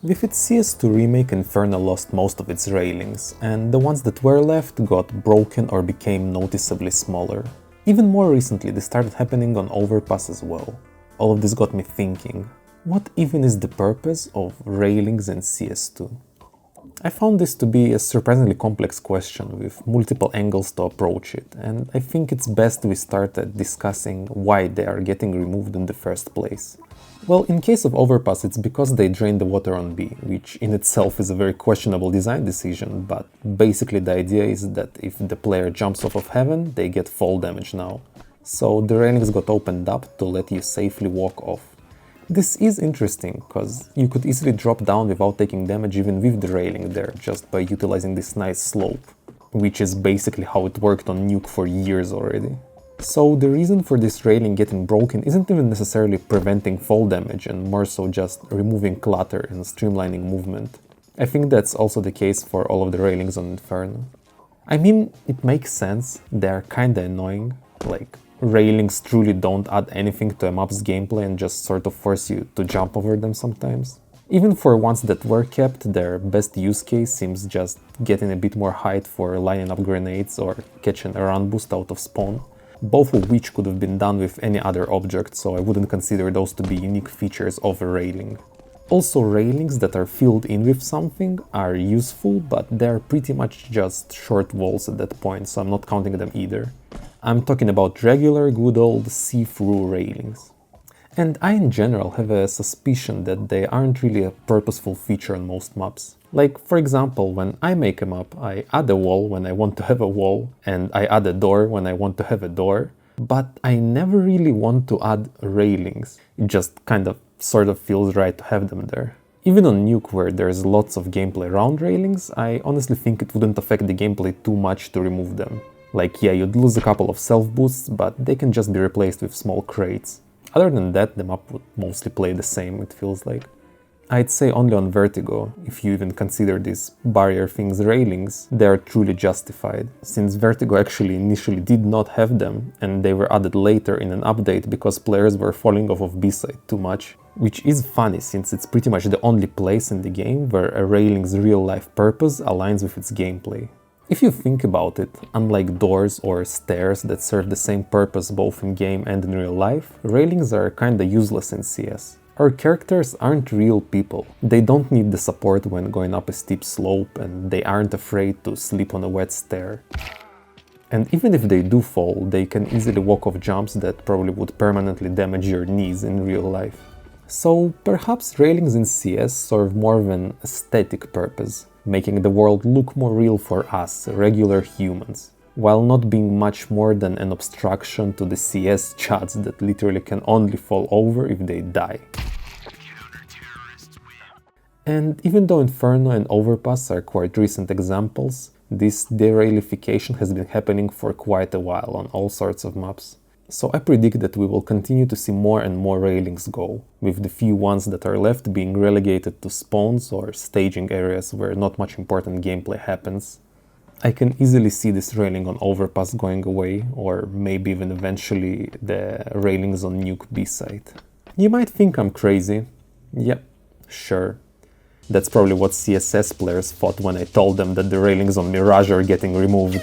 With its CS2 remake, Inferno lost most of its railings, and the ones that were left got broken or became noticeably smaller. Even more recently, this started happening on Overpass as well. All of this got me thinking, what even is the purpose of railings in CS2? I found this to be a surprisingly complex question with multiple angles to approach it, and I think it's best we start at discussing why they are getting removed in the first place. Well, in case of Overpass, it's because they drain the water on B, which in itself is a very questionable design decision, but basically the idea is that if the player jumps off of heaven, they get fall damage now. So the railings got opened up to let you safely walk off. This is interesting, because you could easily drop down without taking damage even with the railing there, just by utilizing this nice slope, which is basically how it worked on Nuke for years already. So the reason for this railing getting broken isn't even necessarily preventing fall damage and more so just removing clutter and streamlining movement. I think that's also the case for all of the railings on Inferno. I mean, it makes sense, they're kinda annoying, like railings truly don't add anything to a map's gameplay and just sort of force you to jump over them sometimes. Even for ones that were kept, their best use case seems just getting a bit more height for lining up grenades or catching a run boost out of spawn, both of which could have been done with any other object, so I wouldn't consider those to be unique features of a railing. Also, railings that are filled in with something are useful, but they're pretty much just short walls at that point, so I'm not counting them either. I'm talking about regular, good old see-through railings. And I in general have a suspicion that they aren't really a purposeful feature on most maps. Like, for example, when I make a map, I add a wall when I want to have a wall, and I add a door when I want to have a door, but I never really want to add railings. It just kind of sort of feels right to have them there. Even on Nuke, where there's lots of gameplay around railings, I honestly think it wouldn't affect the gameplay too much to remove them. Like, yeah, you'd lose a couple of self-boosts, but they can just be replaced with small crates. Other than that, the map would mostly play the same, it feels like. I'd say only on Vertigo, if you even consider these barrier things railings, they are truly justified, since Vertigo actually initially did not have them, and they were added later in an update because players were falling off of B-side too much. Which is funny, since it's pretty much the only place in the game where a railing's real-life purpose aligns with its gameplay. If you think about it, unlike doors or stairs that serve the same purpose both in game and in real life, railings are kinda useless in CS. Our characters aren't real people. They don't need the support when going up a steep slope, and they aren't afraid to slip on a wet stair. And even if they do fall, they can easily walk off jumps that probably would permanently damage your knees in real life. So perhaps railings in CS serve more of an aesthetic purpose, making the world look more real for us, regular humans, while not being much more than an obstruction to the CS chads that literally can only fall over if they die. And even though Inferno and Overpass are quite recent examples, this derailification has been happening for quite a while on all sorts of maps. So I predict that we will continue to see more and more railings go, with the few ones that are left being relegated to spawns or staging areas where not much important gameplay happens. I can easily see this railing on Overpass going away, or maybe even eventually the railings on Nuke B-side. You might think I'm crazy. Yep, sure. That's probably what CSS players thought when I told them that the railings on Mirage are getting removed.